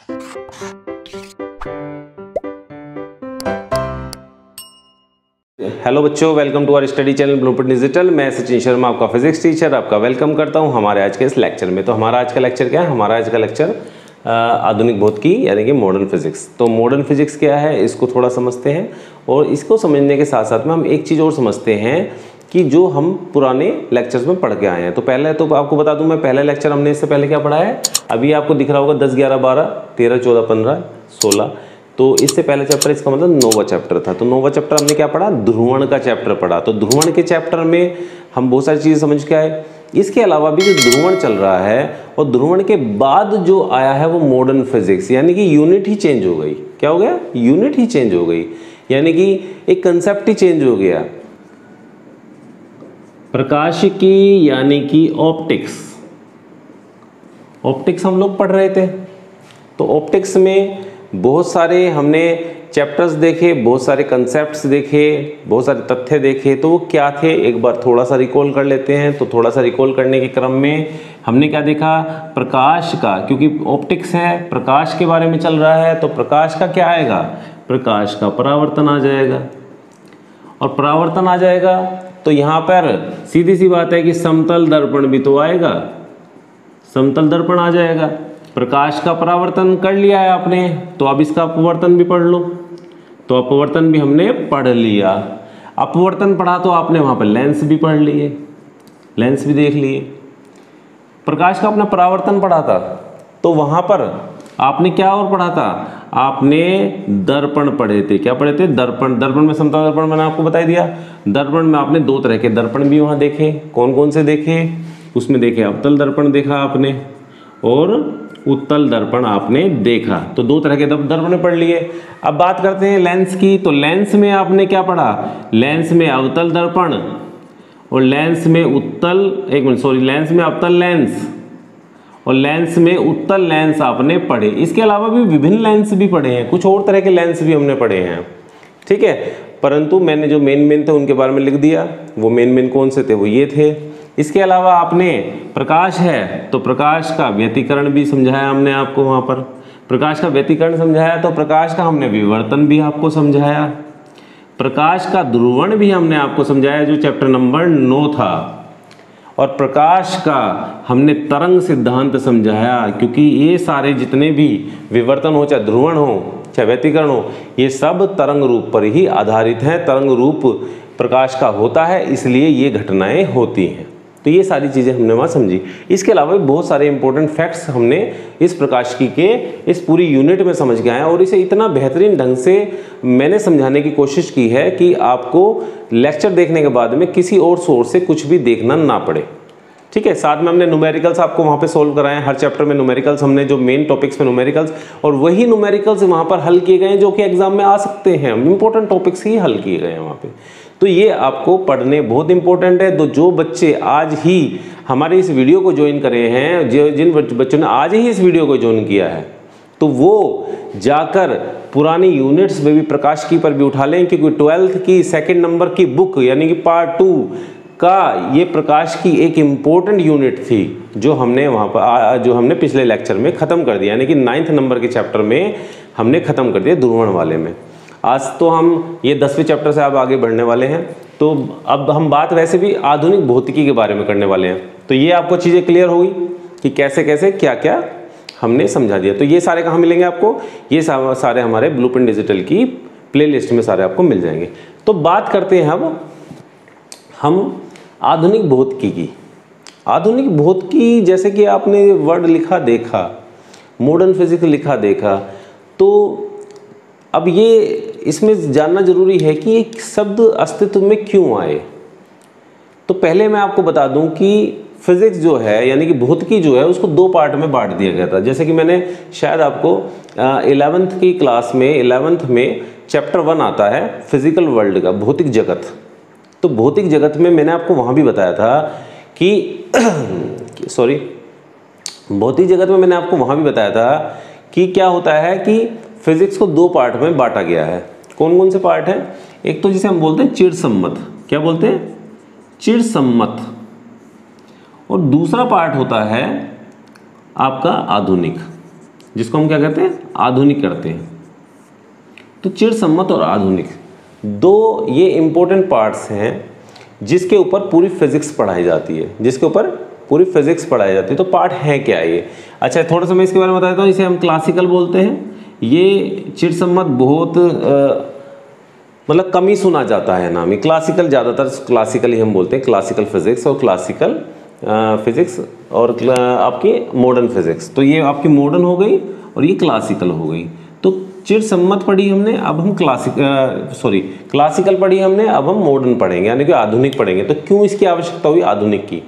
Hello बच्चों, welcome to our study channel Blueprint Digital. मैं सचिन शर्मा, आपका फिजिक्स टीचर, आपका वेलकम करता हूं हमारे आज के इस लेक्चर में। तो हमारा आज का लेक्चर क्या है? हमारा आज का लेक्चर आधुनिक भौतिकी यानी कि मॉडर्न फिजिक्स। तो मॉडर्न फिजिक्स क्या है, इसको थोड़ा समझते हैं, और इसको समझने के साथ साथ में हम एक चीज़ और समझते हैं कि जो हम पुराने लेक्चर्स में पढ़ के आए हैं। तो पहले तो आपको बता दूं, मैं पहले लेक्चर हमने इससे पहले क्या पढ़ा है, अभी आपको दिख रहा होगा 10, 11, 12, 13, 14, 15, 16। तो इससे पहले चैप्टर, इसका मतलब 9वां चैप्टर था। तो 9वां चैप्टर हमने क्या पढ़ा? ध्रुवण का चैप्टर पढ़ा। तो ध्रुवण के चैप्टर में हम बहुत सारी चीज़ें समझ के आए। इसके अलावा भी जो ध्रुवण चल रहा है, और ध्रुवण के बाद जो आया है वो मॉडर्न फिजिक्स, यानी कि यूनिट ही चेंज हो गई। क्या हो गया? यूनिट ही चेंज हो गई, यानी कि एक कंसेप्ट ही चेंज हो गया। प्रकाशिकी यानी कि ऑप्टिक्स। ऑप्टिक्स हम लोग पढ़ रहे थे। तो ऑप्टिक्स में बहुत सारे हमने चैप्टर्स देखे, बहुत सारे कंसेप्ट्स देखे, बहुत सारे तथ्य देखे। तो वो क्या थे, एक बार थोड़ा सा रिकॉल कर लेते हैं। तो थोड़ा सा रिकॉल करने के क्रम में हमने क्या देखा? प्रकाश का, क्योंकि ऑप्टिक्स है, प्रकाश के बारे में चल रहा है, तो प्रकाश का क्या आएगा? प्रकाश का परावर्तन आ जाएगा। और परावर्तन आ जाएगा तो यहाँ पर सीधी सी बात है कि समतल दर्पण भी तो आएगा, समतल दर्पण आ जाएगा। प्रकाश का परावर्तन कर लिया है आपने, तो अब इसका अपवर्तन भी पढ़ लो। तो अपवर्तन भी हमने पढ़ लिया। अपवर्तन पढ़ा तो आपने वहाँ पर लेंस भी पढ़ लिए, लेंस भी देख लिए। प्रकाश का अपना परावर्तन पढ़ा था, तो वहाँ पर आपने क्या और पढ़ा था? आपने दर्पण पढ़े थे। क्या पढ़े थे? दर्पण। दर्पण में समतल दर्पण मैंने आपको बता दिया। दर्पण में आपने दो तरह के दर्पण भी वहाँ देखे। कौन कौन से देखे? उसमें देखे अवतल दर्पण देखा आपने, और उत्तल दर्पण आपने देखा। तो दो तरह के दर्पण पढ़ लिए। अब बात करते हैं लेंस की। तो लेंस में आपने क्या पढ़ा? लेंस में अवतल दर्पण, और लेंस में उत्तल, एक मिनट सॉरी, लेंस में अवतल लेंस, और लेंस में उत्तल लेंस आपने पढ़े। इसके अलावा भी विभिन्न लेंस भी पढ़े हैं, कुछ और तरह के लेंस भी हमने पढ़े हैं, ठीक है। परंतु मैंने जो मेन थे उनके बारे में लिख दिया। वो मेन कौन से थे? वो ये थे। इसके अलावा आपने प्रकाश है, तो प्रकाश का व्यतिकरण भी समझाया हमने आपको। वहाँ पर प्रकाश का व्यतिकरण समझाया, तो प्रकाश का हमने विवर्तन भी आपको समझाया। प्रकाश का ध्रुवण भी हमने आपको समझाया, जो चैप्टर नंबर 9 था। और प्रकाश का हमने तरंग सिद्धांत समझाया, क्योंकि ये सारे जितने भी विवर्तन हो, चाहे ध्रुवण हो, चाहे व्यतिकरण हो, ये सब तरंग रूप पर ही आधारित हैं। तरंग रूप प्रकाश का होता है, इसलिए ये घटनाएं होती हैं। तो ये सारी चीज़ें हमने वहाँ समझी। इसके अलावा भी बहुत सारे इंपॉर्टेंट फैक्ट्स हमने इस प्रकाशिकी के इस पूरी यूनिट में समझ के आए हैं, और इसे इतना बेहतरीन ढंग से मैंने समझाने की कोशिश की है कि आपको लेक्चर देखने के बाद में किसी और सोर्स से कुछ भी देखना ना पड़े, ठीक है। साथ में हमने न्यूमेरिकल्स आपको वहाँ पे सोल्व कराए हैं। हर चैप्टर में न्यूमेरिकल्स हमने, जो मेन टॉपिक्स में न्यूमेरिकल्स, और वही न्यूमेरिकल्स वहाँ पर हल किए गए हैं जो कि एग्जाम में आ सकते हैं। इंपॉर्टेंट टॉपिक्स ही हल किए गए हैं वहाँ पे। तो ये आपको पढ़ने बहुत इंपॉर्टेंट है। तो जो बच्चे आज ही हमारे इस वीडियो को ज्वाइन करे हैं, जिन बच्चों ने आज ही इस वीडियो को ज्वाइन किया है, तो वो जाकर पुरानी यूनिट्स में भी, प्रकाशिकी पर भी उठा लें, क्योंकि 12th की 2nd नंबर की बुक यानी कि पार्ट 2 का ये प्रकाश की एक इम्पोर्टेंट यूनिट थी, जो हमने वहाँ पर जो हमने पिछले लेक्चर में ख़त्म कर दिया, यानी कि 9th नंबर के चैप्टर में हमने ख़त्म कर दिया, ध्रुवण वाले में। आज तो हम ये 10वें चैप्टर से अब आगे बढ़ने वाले हैं। तो अब हम बात वैसे भी आधुनिक भौतिकी के बारे में करने वाले हैं। तो ये आपको चीज़ें क्लियर होगी कि कैसे कैसे क्या क्या हमने समझा दिया। तो ये सारे कहाँ मिलेंगे आपको? ये सारे हमारे ब्लूप्रिंट डिजिटल की प्लेलिस्ट में सारे आपको मिल जाएंगे। तो बात करते हैं अब हम आधुनिक भौतिकी की। आधुनिक भौतिकी, जैसे कि आपने वर्ड लिखा देखा, मॉडर्न फिजिक्स लिखा देखा, तो अब ये इसमें जानना जरूरी है कि एक शब्द अस्तित्व में क्यों आए। तो पहले मैं आपको बता दूं कि फिजिक्स जो है, यानी कि भौतिकी जो है, उसको 2 पार्ट में बांट दिया गया था। जैसे कि मैंने शायद आपको 11th की क्लास में 11th में चैप्टर 1 आता है फिजिकल वर्ल्ड का, भौतिक जगत। तो भौतिक जगत में मैंने आपको वहाँ भी बताया था कि सॉरी, भौतिक जगत में मैंने आपको वहाँ भी बताया था कि क्या होता है कि फिजिक्स को 2 पार्ट में बांटा गया है। कौन कौन से पार्ट हैं? एक तो जिसे हम बोलते हैं चिरसम्मत। क्या बोलते हैं? चिरसम्मत। और दूसरा पार्ट होता है आपका आधुनिक। जिसको हम क्या कहते हैं, आधुनिक करते हैं। तो चिरसम्मत और आधुनिक दो ये इंपॉर्टेंट पार्ट्स हैं जिसके ऊपर पूरी फिजिक्स पढ़ाई जाती है, जिसके ऊपर पूरी फिजिक्स पढ़ाई जाती है। तो पार्ट है क्या ये? अच्छा, थोड़ा सा मैं इसके बारे में बता देता हूँ। इसे हम क्लासिकल बोलते हैं। ये चिरसम्मत बहुत मतलब कम ही सुना जाता है नाम। ये क्लासिकल, ज़्यादातर क्लासिकल ही हम बोलते हैं, क्लासिकल फिजिक्स और क्लासिकल फिजिक्स और आपकी मॉडर्न फिजिक्स। तो ये आपकी मॉडर्न हो गई और ये क्लासिकल हो गई। तो चिरसम्मत पढ़ी हमने, अब हम क्लासिकल पढ़ी हमने, अब हम मॉडर्न पढ़ेंगे यानी कि आधुनिक पढ़ेंगे। तो क्यों इसकी आवश्यकता हुई आधुनिक की?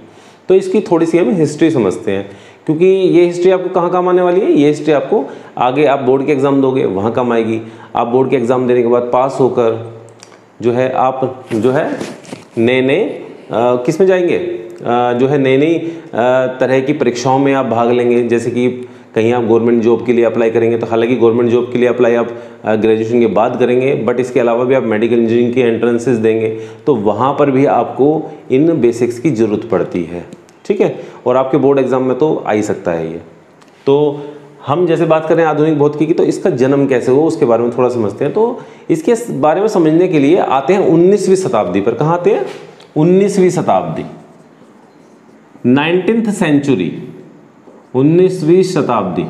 तो इसकी थोड़ी सी हम हिस्ट्री समझते हैं, क्योंकि ये हिस्ट्री आपको कहाँ काम आने वाली है। ये हिस्ट्री आपको आगे आप बोर्ड के एग्ज़ाम दोगे वहाँ काम आएगी। आप बोर्ड के एग्ज़ाम देने के बाद पास होकर जो है आप जो है नए नए किस में जाएंगे, जो है नई नई तरह की परीक्षाओं में आप भाग लेंगे। जैसे कि कहीं आप गवर्नमेंट जॉब के लिए अप्लाई करेंगे, तो हालांकि गवर्नमेंट जॉब के लिए अप्लाई आप ग्रेजुएशन के बाद करेंगे, बट इसके अलावा भी आप मेडिकल इंजीनियरिंग की एंट्रेंसेस देंगे, तो वहाँ पर भी आपको इन बेसिक्स की ज़रूरत पड़ती है। ठीक है, और आपके बोर्ड एग्ज़ाम में तो आ ही सकता है ये। तो हम जैसे बात करें आधुनिक भौतिकी की, तो इसका जन्म कैसे हुआ उसके बारे में थोड़ा समझते हैं। तो इसके बारे में समझने के लिए आते हैं 19वीं शताब्दी पर। कहाँ आते हैं? 19वीं शताब्दी, 19th सेंचुरी, 19वीं शताब्दी।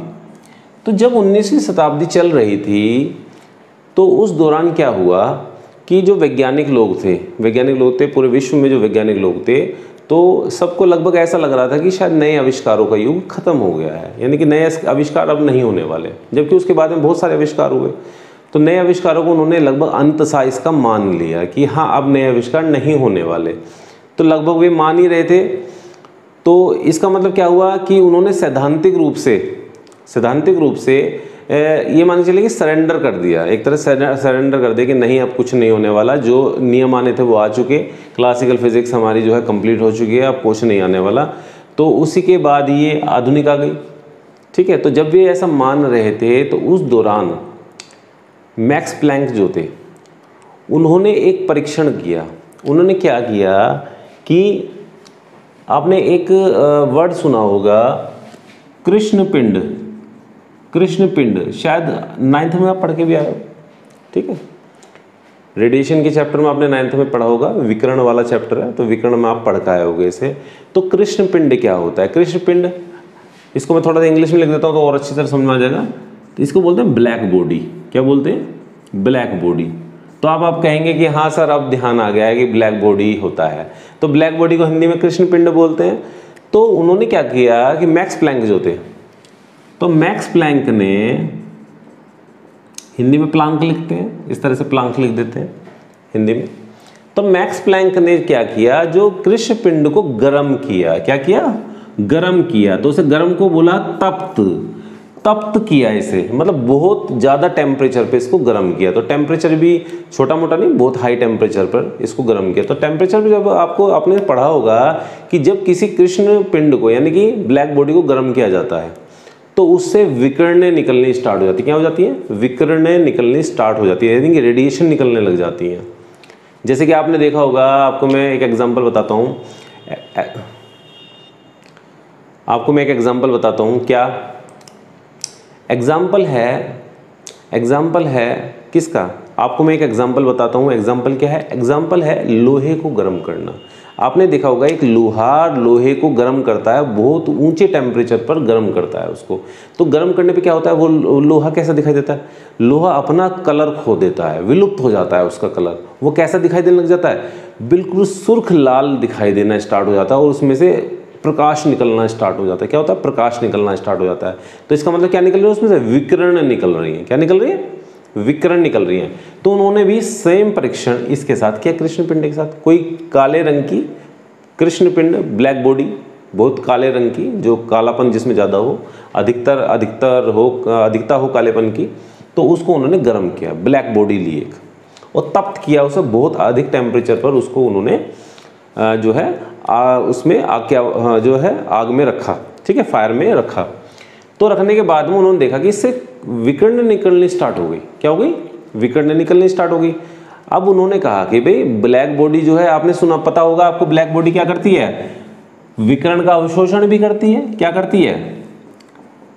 तो जब 19वीं शताब्दी चल रही थी तो उस दौरान क्या हुआ कि जो वैज्ञानिक लोग थे पूरे विश्व में, जो वैज्ञानिक लोग थे, तो सबको लगभग ऐसा लग रहा था कि शायद नए आविष्कारों का युग खत्म हो गया है, यानी कि नए आविष्कार अब नहीं होने वाले। जबकि उसके बाद में बहुत सारे आविष्कार हुए, तो नए आविष्कारों को उन्होंने लगभग अंततः इसका मान लिया कि हाँ अब नए आविष्कार नहीं होने वाले। तो लगभग वे मान ही रहे थे। तो इसका मतलब क्या हुआ कि उन्होंने सैद्धांतिक रूप से ये मान के चलिए कि सरेंडर कर दिया, एक तरह सरेंडर कर दिया कि नहीं अब कुछ नहीं होने वाला, जो नियम आने थे वो आ चुके, क्लासिकल फिजिक्स हमारी जो है कंप्लीट हो चुकी है, अब कुछ नहीं आने वाला। तो उसी के बाद ये आधुनिक आ गई। ठीक है, तो जब वे ऐसा मान रहे थे तो उस दौरान मैक्स प्लैंक जो थे उन्होंने एक परीक्षण किया। उन्होंने क्या किया कि आपने एक वर्ड सुना होगा, कृष्णपिंड, शायद 9th में आप पढ़ के भी आए हो। ठीक है, रेडिएशन के चैप्टर में आपने 9th में पढ़ा होगा, विकिरण वाला चैप्टर है, तो विकिरण में आप पढ़ के आए होगे इसे। तो कृष्णपिंड क्या होता है? कृष्णपिंड, इसको मैं थोड़ा सा इंग्लिश में लिख देता हूँ तो और अच्छी तरह समझ में आ जाएगा। तो इसको बोलते हैं ब्लैक बॉडी। क्या बोलते हैं? Black body. तो आप कहेंगे कि हाँ सर अब ध्यान आ गया है कि ब्लैक बॉडी होता है। तो ब्लैक बॉडी को हिंदी में कृष्णपिंड बोलते हैं। तो उन्होंने क्या किया कि मैक्स प्लैंक जो थे, तो मैक्स प्लैंक ने, हिंदी में प्लांक लिखते हैं, इस तरह से प्लांक लिख देते हैं हिंदी में। तो मैक्स प्लैंक ने क्या किया, जो कृष्णपिंड को गर्म किया, क्या किया? गर्म किया। तो उसे गर्म को बोला तप्त किया इसे, मतलब बहुत ज़्यादा टेम्परेचर पे इसको गर्म किया। तो टेम्परेचर भी छोटा मोटा नहीं, बहुत हाई टेम्परेचर पर इसको गर्म किया। तो टेम्परेचर भी जब आपने पढ़ा होगा कि जब किसी कृष्ण पिंड को यानी कि ब्लैक बॉडी को गर्म किया जाता है तो उससे विकिरणें निकलनी स्टार्ट हो जाती है। क्या हो जाती है? विकिरणें निकलनी स्टार्ट हो जाती है, यानी कि रेडिएशन निकलने लग जाती हैं। जैसे कि आपने देखा होगा, आपको मैं एक एग्जाम्पल बताता हूँ, क्या एग्जाम्पल है किसका? आपको मैं एक एग्जाम्पल बताता हूँ। एग्जाम्पल क्या है? एग्जाम्पल है लोहे को गर्म करना। आपने देखा होगा एक लोहार लोहे को गर्म करता है, बहुत ऊंचे टेम्परेचर पर गर्म करता है उसको। तो गर्म करने पे क्या होता है, वो लोहा कैसा दिखाई देता है? लोहा अपना कलर खो देता है, विलुप्त हो जाता है उसका कलर। वो कैसा दिखाई देने लग जाता है? बिल्कुल सुर्ख लाल दिखाई देना स्टार्ट हो जाता है और उसमें से प्रकाश निकलना स्टार्ट हो जाता है। क्या होता है? प्रकाश निकलना स्टार्ट हो जाता है। तो इसका मतलब क्या निकल रही है? उसमें से विकिरण निकल रही है। क्या निकल रही है? विकिरण निकल रही है। तो उन्होंने भी सेम परीक्षण इसके साथ किया, कृष्णपिंड के साथ। कोई काले रंग की कृष्णपिंड, ब्लैक बॉडी, बहुत काले रंग की, जो कालापन जिसमें ज़्यादा हो, अधिकता हो कालेपन की, तो उसको उन्होंने गर्म किया, ब्लैक बॉडी ली एक, और तप्त किया उसे बहुत अधिक टेम्परेचर पर। उसको उन्होंने जो है उसमें आग में रखा। ठीक है, फायर में रखा। तो रखने के बाद में उन्होंने देखा कि इससे विकिरण निकलनी स्टार्ट हो गई। क्या हो गई? विकिरण निकलनी स्टार्ट हो गई। अब उन्होंने कहा कि भाई ब्लैक बॉडी जो है, आपने सुना, पता होगा आपको, ब्लैक बॉडी क्या करती है? विकिरण का अवशोषण भी करती है। क्या करती है?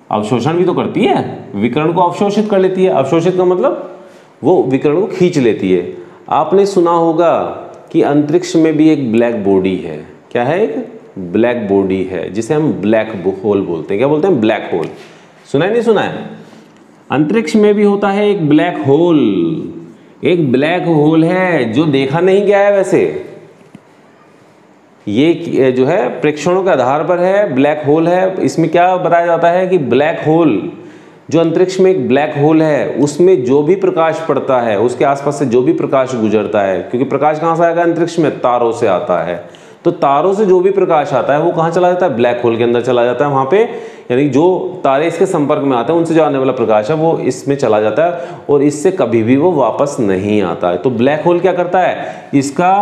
अवशोषण भी तो करती है, विकिरण को अवशोषित कर लेती है। अवशोषित का मतलब वो विकिरण को खींच लेती है। आपने सुना होगा कि अंतरिक्ष में भी एक ब्लैक बॉडी है। क्या है? एक ब्लैक बॉडी है जिसे हम ब्लैक होल बोलते हैं। क्या बोलते हैं? Black hole. सुना है नहीं सुना है? अंतरिक्ष में भी होता है एक ब्लैक होल। एक ब्लैक होल है जो देखा नहीं गया है। वैसे ये जो है प्रेक्षणों के आधार पर है, ब्लैक होल है। इसमें क्या बताया जाता है कि ब्लैक होल जो अंतरिक्ष में एक ब्लैक होल है, उसमें जो भी प्रकाश पड़ता है, उसके आसपास से जो भी प्रकाश गुजरता है, क्योंकि प्रकाश कहाँ से आएगा अंतरिक्ष में? तारों से आता है। तो तारों से जो भी प्रकाश आता है वो कहाँ चला जाता है? ब्लैक होल के अंदर चला जाता है। वहाँ पे यानी जो तारे इसके संपर्क में आते हैं उनसे जो आने वाला प्रकाश है वो इसमें चला जाता है और इससे कभी भी वो वापस नहीं आता है। तो ब्लैक होल क्या करता है? इसका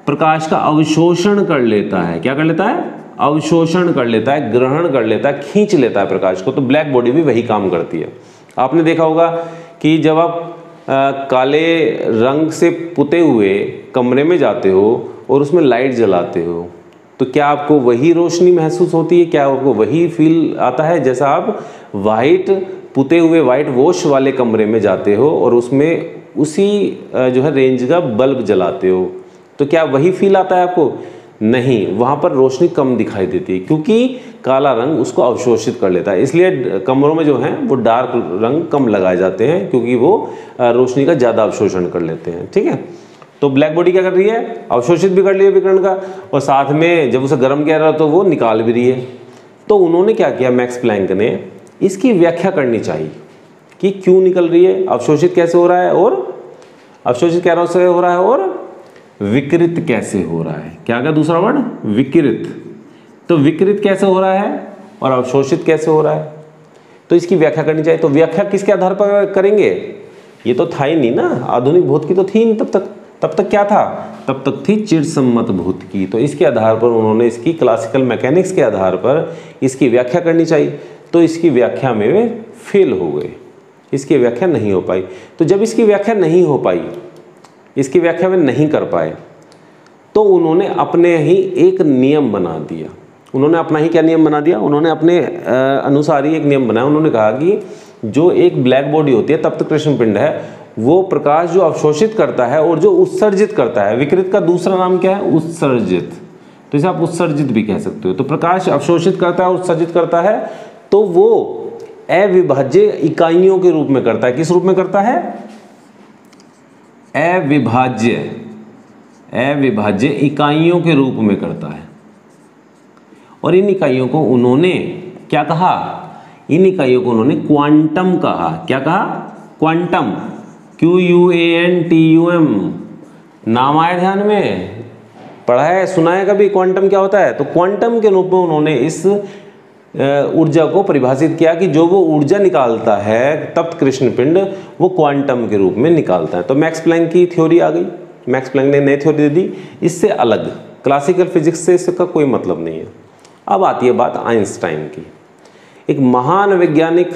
प्रकाश का अवशोषण कर लेता है। क्या कर लेता है? अवशोषण कर लेता है, ग्रहण कर लेता है, खींच लेता है प्रकाश को। तो ब्लैक बॉडी भी वही काम करती है। आपने देखा होगा कि जब आप काले रंग से पुते हुए कमरे में जाते हो और उसमें लाइट जलाते हो तो क्या आपको वही रोशनी महसूस होती है? क्या आपको वही फील आता है जैसा आप वाइट पुते हुए वाइट वॉश वाले कमरे में जाते हो और उसमें उसी जो है रेंज का बल्ब जलाते हो? तो क्या वही फील आता है आपको? नहीं, वहाँ पर रोशनी कम दिखाई देती है क्योंकि काला रंग उसको अवशोषित कर लेता है। इसलिए कमरों में जो है वो डार्क रंग कम लगाए जाते हैं क्योंकि वो रोशनी का ज़्यादा अवशोषण कर लेते हैं। ठीक है, तो ब्लैक बॉडी क्या कर रही है? अवशोषित भी कर रही है विकिरण का और साथ में जब उसे गर्म किया रहा तो वो निकाल भी रही है। तो उन्होंने क्या किया, मैक्स प्लैंक ने इसकी व्याख्या करनी चाहिए कि क्यों निकल रही है, अवशोषित कैसे हो रहा है और अवशोषित कैसे हो रहा है और विकिरित कैसे हो रहा है। क्या क्या दूसरा वर्ड? विकिरित। तो विकिरित कैसे हो रहा है और अवशोषित कैसे हो रहा है, तो इसकी व्याख्या करनी चाहिए। तो व्याख्या किसके आधार पर करेंगे? ये तो था ही नहीं ना, आधुनिक भौतिकी तो थी नहीं तब तक। तब तक क्या था? तब तक थी चिरसम्मत भौतिकी। तो इसके आधार पर उन्होंने इसकी क्लासिकल मैकेनिक्स के आधार पर इसकी व्याख्या करनी चाहिए। तो इसकी व्याख्या में वे फेल हो गए, इसकी व्याख्या नहीं हो पाई। तो जब इसकी व्याख्या नहीं हो पाई, इसकी व्याख्या वे नहीं कर पाए, तो उन्होंने अपने ही एक नियम बना दिया। उन्होंने अपना ही क्या नियम बना दिया? उन्होंने अपने अनुसार ही एक नियम बनाया। उन्होंने कहा कि जो एक ब्लैक बॉडी होती है तप्त कृष्ण पिंड है, वो प्रकाश जो अवशोषित करता है और जो उत्सर्जित करता है, विकिरित का दूसरा नाम क्या है? उत्सर्जित। तो इसे आप उत्सर्जित भी कह सकते हो। तो प्रकाश अवशोषित करता है, उत्सर्जित करता है, तो वो अविभाज्य इकाइयों के रूप में करता है। किस रूप में करता है? अविभाज्य इकाइयों के रूप में करता है। और इन इकाइयों को उन्होंने क्या कहा? इन इकाइयों को उन्होंने क्वांटम कहा। क्या कहा? क्वांटम। QUANTUM नाम आया ध्यान में? पढ़ा है, सुना है कभी क्वांटम क्या होता है? तो क्वांटम के रूप में उन्होंने इस ऊर्जा को परिभाषित किया कि जो वो ऊर्जा निकालता है तप्त कृष्ण पिंड, वो क्वांटम के रूप में निकालता है। तो मैक्स प्लैंक की थ्योरी आ गई। मैक्स प्लैंक ने नई थ्योरी दे दी, इससे अलग, क्लासिकल फिजिक्स से इसका कोई मतलब नहीं है। अब आती है बात आइंस्टाइन की। एक महान वैज्ञानिक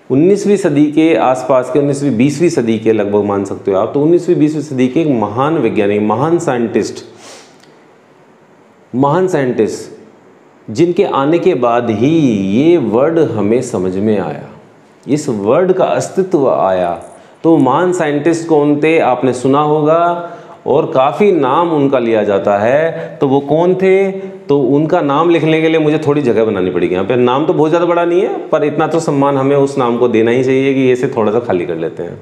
19वीं सदी के आसपास के, 19वीं 20वीं सदी के लगभग मान सकते हो आप, तो 19वीं 20वीं सदी के एक महान वैज्ञानिक, महान साइंटिस्ट जिनके आने के बाद ही ये वर्ड हमें समझ में आया, इस वर्ड का अस्तित्व आया। तो महान साइंटिस्ट कौन थे? आपने सुना होगा और काफ़ी नाम उनका लिया जाता है। तो वो कौन थे? तो उनका नाम लिखने के लिए मुझे थोड़ी जगह बनानी पड़ेगी। यहाँ पे नाम तो बहुत ज़्यादा बड़ा नहीं है, पर इतना तो सम्मान हमें उस नाम को देना ही चाहिए कि इसे थोड़ा सा खाली कर लेते हैं।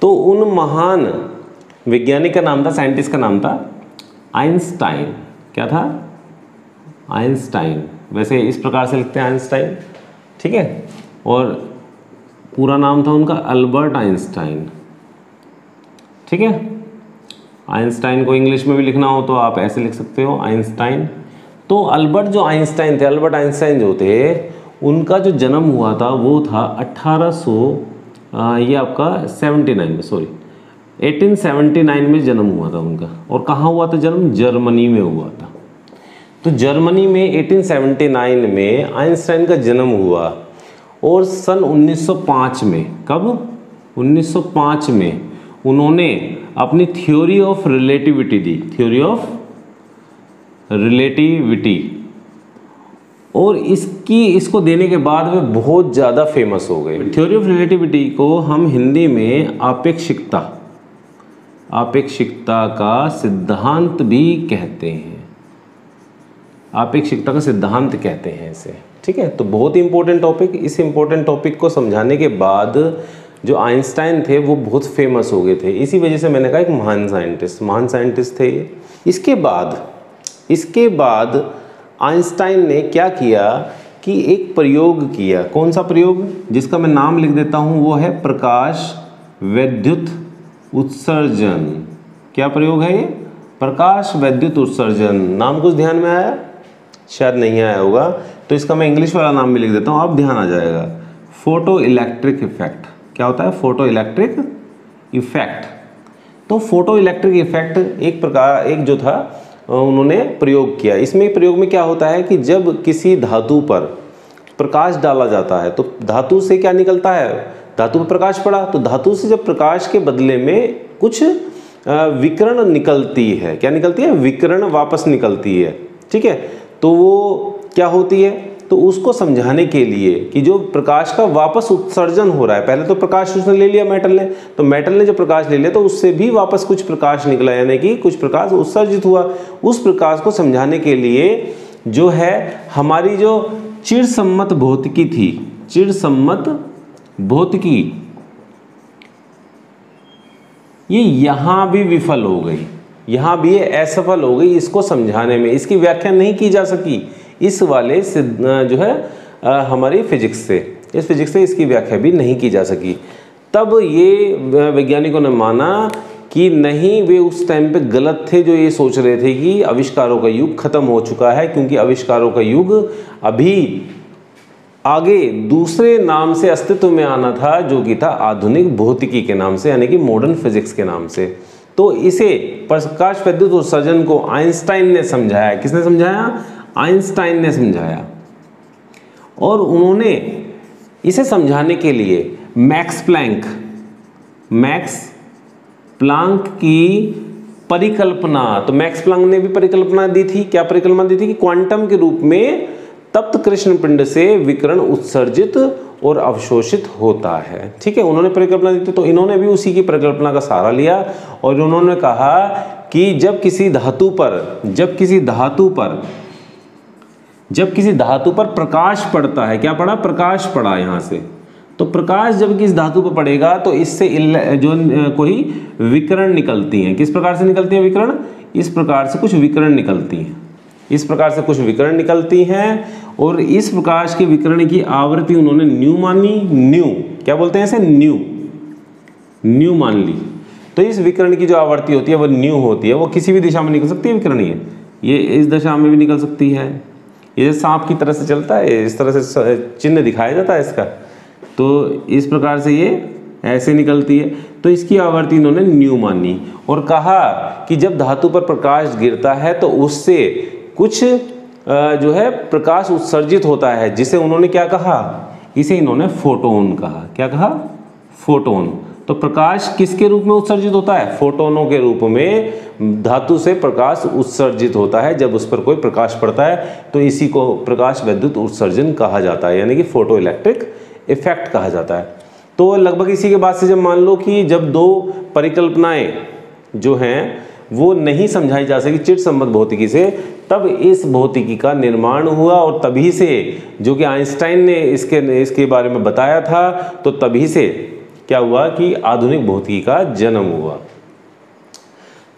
तो उन महान वैज्ञानिक का नाम था, साइंटिस्ट का नाम था आइंस्टाइन। क्या था? आइंस्टाइन। वैसे इस प्रकार से लिखते हैं आइंस्टाइन, ठीक है। और पूरा नाम था उनका अल्बर्ट आइंस्टाइन, ठीक है। आइंस्टाइन को इंग्लिश में भी लिखना हो तो आप ऐसे लिख सकते हो, आइंस्टाइन। तो अल्बर्ट जो आइंस्टाइन थे, अल्बर्ट आइंस्टाइन जो थे, उनका जो जन्म हुआ था वो था 1800 ये आपका 79 में, सॉरी 1879 में जन्म हुआ था उनका। और कहाँ हुआ था जन्म? जर्मनी में हुआ था। तो जर्मनी में 1879 में आइंस्टाइन का जन्म हुआ। और सन 1905 में, कब? 1905 में उन्होंने अपनी theory of relativity the, theory of relativity. और इसको देने के बाद वे बहुत ज़्यादा फेमस हो गए। थ्योरी ऑफ रिलेटिविटी को हम हिंदी में आपेक्षिकता का सिद्धांत भी कहते हैं। आपेक्षिकता का सिद्धांत कहते हैं इसे, ठीक है। तो बहुत ही इंपॉर्टेंट टॉपिक। इस इंपॉर्टेंट टॉपिक को समझाने के बाद जो आइंस्टाइन थे वो बहुत फेमस हो गए थे। इसी वजह से मैंने कहा एक महान साइंटिस्ट थे ये। इसके बाद आइंस्टाइन ने क्या किया कि एक प्रयोग किया। कौन सा प्रयोग? जिसका मैं नाम लिख देता हूँ, वो है प्रकाश वैद्युत उत्सर्जन। क्या प्रयोग है ये? प्रकाश वैद्युत उत्सर्जन। नाम कुछ ध्यान में आया? शायद नहीं आया होगा, तो इसका मैं इंग्लिश वाला नाम भी लिख देता हूँ, अब ध्यान आ जाएगा। Photo electric effect. क्या होता है? Photo electric effect. तो फोटो इलेक्ट्रिक इफेक्ट एक जो था उन्होंने प्रयोग किया। इसमें प्रयोग में क्या होता है कि जब किसी धातु पर प्रकाश डाला जाता है तो धातु से क्या निकलता है? धातु पर प्रकाश पड़ा तो धातु से जब प्रकाश के बदले में कुछ विकिरण निकलती है। क्या निकलती है? विकिरण वापस निकलती है, ठीक है। तो वो क्या होती है? तो उसको समझाने के लिए कि जो प्रकाश का वापस उत्सर्जन हो रहा है, पहले तो प्रकाश उसने ले लिया मेटल ने, तो मेटल ने जब प्रकाश ले लिया तो उससे भी वापस कुछ प्रकाश निकला, यानी कि कुछ प्रकाश उत्सर्जित हुआ। उस प्रकाश को समझाने के लिए जो है हमारी जो चिरसम्मत भौतिकी थी, चिरसम्मत भौतिकी, ये यहाँ भी विफल हो गई, यहाँ भी ये असफल हो गई इसको समझाने में। इसकी व्याख्या नहीं की जा सकी इस वाले जो है हमारी फिजिक्स से, इस फिजिक्स से इसकी व्याख्या भी नहीं की जा सकी। तब ये वैज्ञानिकों ने माना कि नहीं, वे उस टाइम पे गलत थे जो ये सोच रहे थे कि आविष्कारों का युग खत्म हो चुका है, क्योंकि आविष्कारों का युग अभी आगे दूसरे नाम से अस्तित्व में आना था, जो कि था आधुनिक भौतिकी के नाम से, यानी कि मॉडर्न फिजिक्स के नाम से। तो इसे प्रकाश वैद्युत उत्सर्जन को आइंस्टाइन ने समझाया। किसने समझाया? आइंस्टाइन ने समझाया। और उन्होंने इसे समझाने के लिए मैक्स प्लांक की परिकल्पना, तो मैक्स प्लांक ने भी परिकल्पना दी थी। क्या परिकल्पना दी थी? कि क्वांटम के रूप में तप्त कृष्ण पिंड से विकिरण उत्सर्जित और अवशोषित होता है, ठीक है। उन्होंने परिकल्पना दी थी, तो इन्होंने भी उसी की परिकल्पना का सहारा लिया और उन्होंने कहा कि जब किसी धातु पर प्रकाश पड़ता है, क्या पड़ा? प्रकाश पड़ा यहाँ से, तो प्रकाश जब किस धातु पर पड़ेगा तो इससे जो कोई विकिरण निकलती हैं। किस प्रकार से निकलती हैं विकिरण? इस प्रकार से कुछ विकिरण निकलती हैं, इस प्रकार से कुछ विकिरण निकलती हैं। और इस प्रकाश के विकिरण की आवृत्ति उन्होंने न्यू मानी। न्यू क्या बोलते हैं इसे? न्यू मान ली। तो इस विकिरण की जो आवृत्ति होती है वो न्यू होती है। वो किसी भी दिशा में निकल सकती है विकिरण, ये इस दिशा में भी निकल सकती है, ये सांप की तरह से चलता है, इस तरह से चिन्ह दिखाया जाता है इसका, तो इस प्रकार से ये ऐसे निकलती है। तो इसकी आवृत्ति इन्होंने न्यू मानी और कहा कि जब धातु पर प्रकाश गिरता है तो उससे कुछ जो है प्रकाश उत्सर्जित होता है, जिसे उन्होंने क्या कहा? इसे इन्होंने फोटोन कहा। क्या कहा? फोटोन। तो प्रकाश किसके रूप में उत्सर्जित होता है? फोटोनों के रूप में धातु से प्रकाश उत्सर्जित होता है जब उस पर कोई प्रकाश पड़ता है, तो इसी को प्रकाश वैद्युत उत्सर्जन कहा जाता है, यानी कि फोटो इलेक्ट्रिक इफेक्ट कहा जाता है। तो लगभग इसी के बाद से जब मान लो कि जब दो परिकल्पनाएं जो हैं वो नहीं समझाई जा सकी चिरसम्मत भौतिकी से, तब इस भौतिकी का निर्माण हुआ और तभी से, जो कि आइंस्टाइन ने इसके बारे में बताया था, तो तभी से क्या हुआ कि आधुनिक भौतिकी का जन्म हुआ।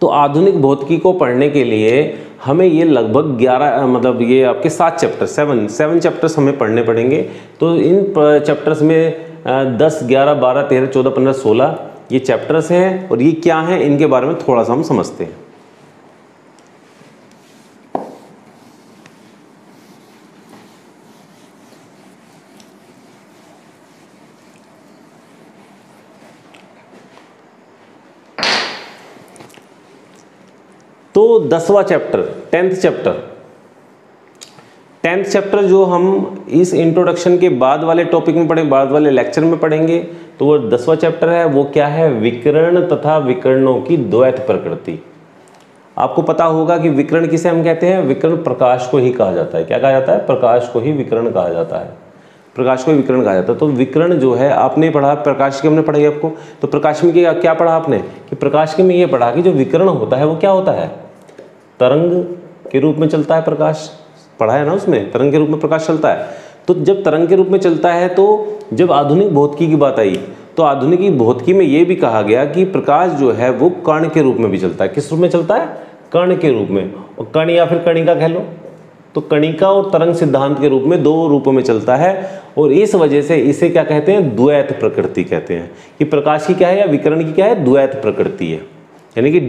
तो आधुनिक भौतिकी को पढ़ने के लिए हमें ये लगभग 11 मतलब ये आपके 7 चैप्टर 7 चैप्टर्स हमें पढ़ने पड़ेंगे। तो इन चैप्टर्स में 10, 11, 12, 13, 14, 15, 16 ये चैप्टर्स हैं और ये क्या हैं इनके बारे में थोड़ा सा हम समझते हैं। तो 10वां चैप्टर, 10th चैप्टर जो हम इस इंट्रोडक्शन के बाद वाले टॉपिक में पढ़ेंगे, बाद वाले लेक्चर में पढ़ेंगे, तो वो 10वां चैप्टर है। वो क्या है? विकिरण तथा विकिरणों की द्वैत प्रकृति। आपको पता होगा कि विकिरण किसे हम कहते हैं? विकिरण प्रकाश को ही कहा जाता है। क्या कहा जाता है? प्रकाश को ही विकिरण कहा जाता है। प्रकाश को ही विकिरण कहा जाता है। तो विकिरण जो है आपने पढ़ा, प्रकाश की हमने पढ़ाई आपको, तो प्रकाश में क्या पढ़ा आपने? कि प्रकाश के में ये पढ़ा कि जो विकिरण होता है वो क्या होता है? तरंग के रूप में चलता है प्रकाश। पढ़ा है ना उसमें, तरंग के रूप में प्रकाश चलता है। तो जब तरंग के रूप में चलता है, तो जब आधुनिक भौतिकी की बात आई, तो आधुनिक भौतिकी में ये भी कहा गया कि प्रकाश जो है वो कण के रूप में भी चलता है। किस रूप में चलता है? कण के रूप में। और कण या फिर कणिका कह लो, तो कणिका और तरंग सिद्धांत के रूप में दो रूपों में चलता है। और इस वजह से इसे क्या कहते हैं? द्वैत प्रकृति कहते हैं। कि प्रकाश की क्या है या विकिरण की क्या है? द्वैत प्रकृति है, यानी कि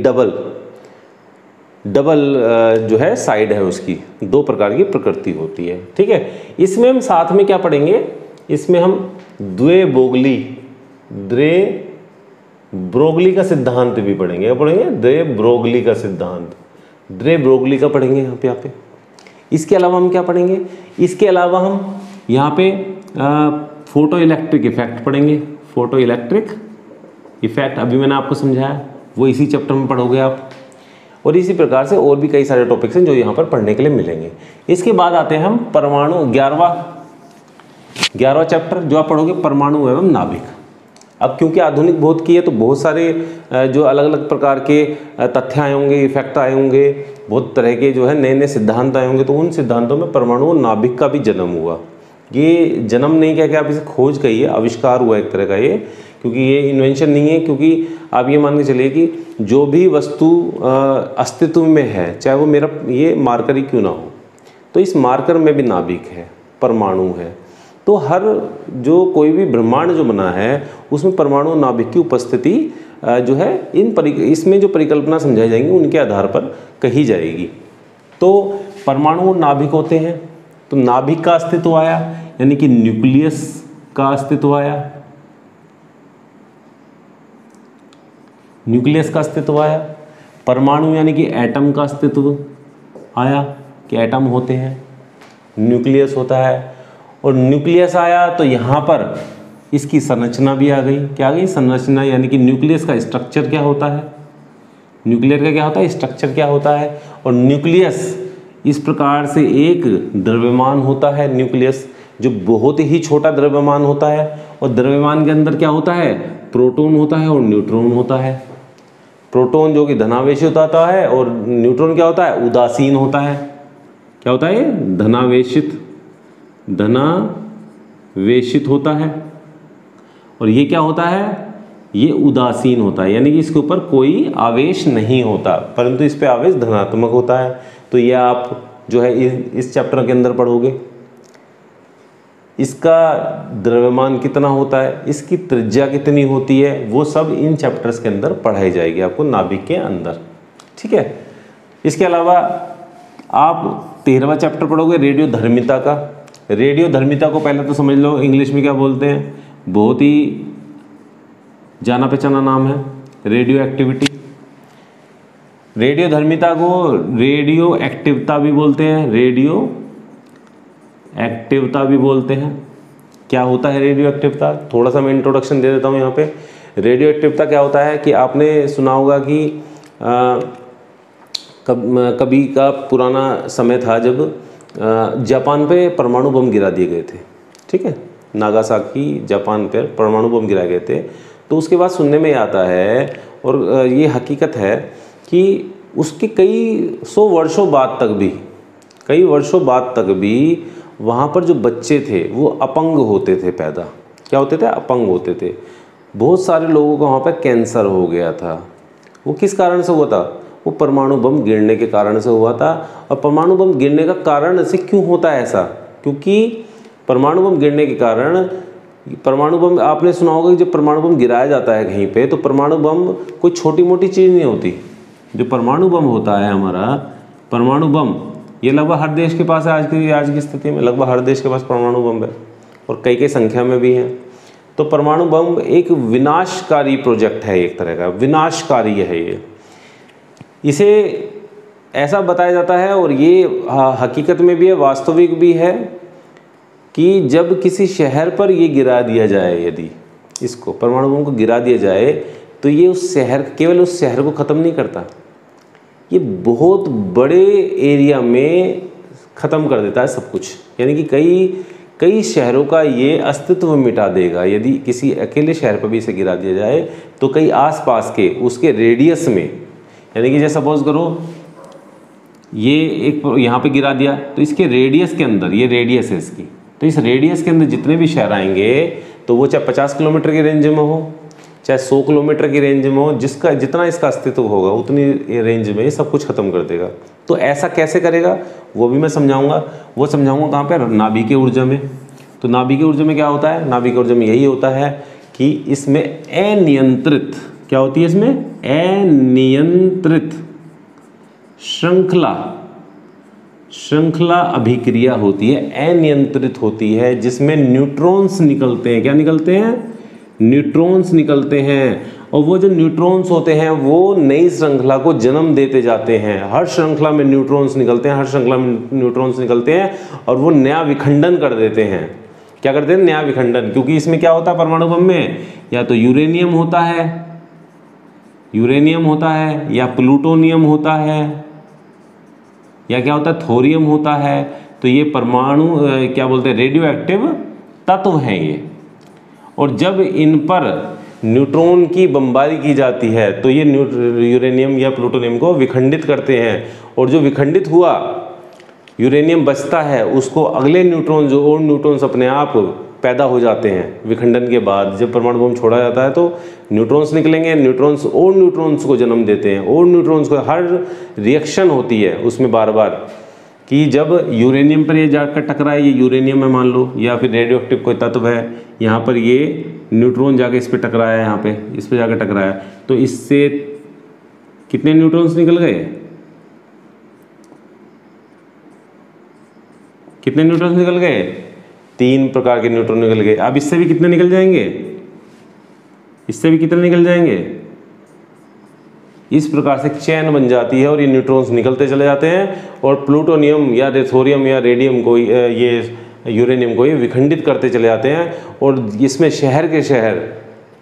डबल जो है साइड है उसकी, दो प्रकार की प्रकृति होती है। ठीक है, इसमें हम साथ में क्या पढ़ेंगे? इसमें हम ब्रोगली का सिद्धांत भी पढ़ेंगे। क्या पढ़ेंगे? ब्रोगली का सिद्धांत, ब्रोगली का पढ़ेंगे यहाँ पे। इसके अलावा हम क्या पढ़ेंगे? इसके अलावा हम यहाँ पे फोटो इलेक्ट्रिक इफेक्ट पढ़ेंगे। फोटो इलेक्ट्रिक इफेक्ट अभी मैंने आपको समझाया, वो इसी चैप्टर में पढ़ोगे आप। और इसी प्रकार से और भी कई सारे टॉपिक्स हैं जो यहाँ पर पढ़ने के लिए मिलेंगे। इसके बाद आते हैं हम परमाणु, 11वां चैप्टर जो आप पढ़ोगे, परमाणु एवं नाभिक। अब क्योंकि आधुनिक भौतिकी है तो बहुत सारे जो अलग अलग प्रकार के तथ्य आए होंगे, इफेक्ट आए होंगे, बहुत तरह के जो है नए नए सिद्धांत आए होंगे। तो उन सिद्धांतों में परमाणु और नाभिक का भी जन्म हुआ। ये जन्म नहीं कह के आप इसे खोज कहिए, आविष्कार हुआ एक तरह का ये, क्योंकि ये इन्वेंशन नहीं है। क्योंकि आप ये मान के चलिए कि जो भी वस्तु अस्तित्व में है, चाहे वो मेरा ये मार्कर ही क्यों ना हो, तो इस मार्कर में भी नाभिक है, परमाणु है। तो हर जो कोई भी ब्रह्मांड जो बना है उसमें परमाणु और नाभिक की उपस्थिति जो है इसमें जो परिकल्पना समझाई जाएंगी उनके आधार पर कही जाएगी। तो परमाणु और नाभिक होते हैं। तो नाभिक का अस्तित्व आया, यानी कि न्यूक्लियस का अस्तित्व आया, न्यूक्लियस का अस्तित्व आया। परमाणु यानी कि एटम का अस्तित्व आया, कि एटम होते हैं, न्यूक्लियस होता है। और न्यूक्लियस आया तो यहाँ पर इसकी संरचना भी आ गई। क्या आ गई? संरचना, यानी कि न्यूक्लियस का स्ट्रक्चर क्या होता है, न्यूक्लियर का क्या होता है, स्ट्रक्चर क्या होता है। और न्यूक्लियस इस प्रकार से एक द्रव्यमान होता है, न्यूक्लियस जो बहुत ही छोटा द्रव्यमान होता है। और द्रव्यमान के अंदर क्या होता है? प्रोटॉन होता है और न्यूट्रॉन होता है। प्रोटॉन जो कि धनावेशित होता है और न्यूट्रॉन क्या होता है? उदासीन होता है। क्या होता है? धनावेशित होता है। और ये क्या होता है? ये उदासीन होता है, यानी कि इसके ऊपर कोई आवेश नहीं होता, परंतु इस पे आवेश धनात्मक होता है। तो ये आप जो है इस चैप्टर के अंदर पढ़ोगे। इसका द्रव्यमान कितना होता है, इसकी त्रिज्या कितनी होती है, वो सब इन चैप्टर्स के अंदर पढ़ाई जाएगी आपको नाभिक के अंदर। ठीक है, इसके अलावा आप 13वां चैप्टर पढ़ोगे रेडियो धर्मिता का। रेडियो धर्मिता को पहले तो समझ लो, इंग्लिश में क्या बोलते हैं, बहुत ही जाना पहचाना नाम है, रेडियो एक्टिविटी। रेडियो धर्मिता को रेडियो एक्टिवता भी बोलते हैं, रेडियो एक्टिवता भी बोलते हैं। क्या होता है रेडियो एक्टिवता? थोड़ा सा मैं इंट्रोडक्शन दे देता हूँ यहाँ पे। रेडियो एक्टिवता क्या होता है कि आपने सुना होगा कि कभी का पुराना समय था जब जापान पे परमाणु बम गिरा दिए गए थे। ठीक है, नागासाकी जापान पर परमाणु बम गिराए गए थे। तो उसके बाद सुनने में आता है, और ये हकीकत है कि उसके कई वर्षों बाद तक भी वहाँ पर जो बच्चे थे वो अपंग होते थे पैदा। क्या होते थे? अपंग होते थे। बहुत सारे लोगों को वहाँ पर कैंसर हो गया था। वो किस कारण से हुआ था? वो परमाणु बम गिरने के कारण से हुआ था। और परमाणु बम गिरने का कारण से क्यों होता है ऐसा? क्योंकि परमाणु बम गिरने के कारण, परमाणु बम आपने सुना होगा कि जब परमाणु बम गिराया जाता है कहीं पे, तो परमाणु बम कोई छोटी मोटी चीज़ नहीं होती। जो परमाणु बम होता है हमारा, परमाणु बम ये लगभग हर देश के पास है। आज की स्थिति में लगभग हर देश के पास परमाणु बम है, और कई संख्या में भी हैं। तो परमाणु बम एक विनाशकारी प्रोजेक्ट है, एक तरह का विनाशकारी है ये। इसे ऐसा बताया जाता है, और ये हकीकत में भी है, वास्तविक भी है, कि जब किसी शहर पर ये गिरा दिया जाए, यदि इसको परमाणु बम को गिरा दिया जाए, तो ये उस शहर, केवल उस शहर को ख़त्म नहीं करता, ये बहुत बड़े एरिया में ख़त्म कर देता है सब कुछ। यानी कि कई शहरों का ये अस्तित्व मिटा देगा। यदि किसी अकेले शहर पर भी इसे गिरा दिया जाए तो कई आसपास के उसके रेडियस में, यानी कि जैसे सपोज करो ये एक यहाँ पे गिरा दिया, तो इसके रेडियस के अंदर, ये रेडियस है इसकी, तो इस रेडियस के अंदर जितने भी शहर आएंगे, तो वो चाहे 50 किलोमीटर की रेंज में हो, चाहे 100 किलोमीटर की रेंज में हो, जितना इसका अस्तित्व होगा उतनी रेंज में सब कुछ खत्म कर देगा। तो ऐसा कैसे करेगा वो भी मैं समझाऊंगा। वो समझाऊंगा कहाँ पे? नाभिकीय ऊर्जा में। तो नाभिकीय ऊर्जा में क्या होता है? नाभिकीय ऊर्जा में यही होता है कि इसमें अनियंत्रित, क्या होती है इसमें? अनियंत्रित श्रृंखला अभिक्रिया होती है, अनियंत्रित होती है, जिसमें न्यूट्रॉन्स निकलते हैं। क्या निकलते हैं? न्यूट्रॉन्स निकलते हैं। और वो जो न्यूट्रॉन्स होते हैं वो नई श्रृंखला को जन्म देते जाते हैं। हर श्रृंखला में न्यूट्रॉन्स निकलते हैं, हर श्रृंखला में न्यूट्रॉन्स निकलते हैं, और वो नया विखंडन कर देते हैं। क्या करते हैं? नया विखंडन। क्योंकि इसमें क्या होता है परमाणु बम में? या तो यूरेनियम होता है, या प्लूटोनियम होता है, या क्या होता है? थोरियम होता है। तो ये परमाणु क्या बोलते हैं? रेडियो एक्टिव तत्व हैं ये। और जब इन पर न्यूट्रॉन की बमबारी की जाती है तो ये यूरेनियम या प्लूटोनियम को विखंडित करते हैं, और जो विखंडित हुआ यूरेनियम बचता है, उसको अगले न्यूट्रॉन, जो और न्यूट्रॉन्स अपने आप पैदा हो जाते हैं विखंडन के बाद। जब परमाणु बम छोड़ा जाता है तो न्यूट्रॉन्स निकलेंगे, न्यूट्रॉन्स और न्यूट्रॉन्स को जन्म देते हैं, और न्यूट्रॉन्स को हर रिएक्शन होती है उसमें बार बार, कि जब यूरेनियम पर ये जाकर टकराए, ये यूरेनियम है मान लो, या फिर रेडियो एक्टिव कोई तत्व है, यहाँ पर ये न्यूट्रॉन जाके इस पर टकराया, यहाँ पे इस पर जाकर टकराया, तो इससे कितने न्यूट्रॉन्स निकल गए? कितने न्यूट्रॉन्स निकल गए? 3 प्रकार के न्यूट्रॉन निकल गए। अब इससे भी कितने निकल जाएंगे? इससे भी कितने निकल जाएंगे? इस प्रकार से चेन बन जाती है और ये न्यूट्रॉन्स निकलते चले जाते हैं, और प्लूटोनियम या थोरियम या रेडियम को, ये यूरेनियम को ये विखंडित करते चले जाते हैं, और इसमें शहर के शहर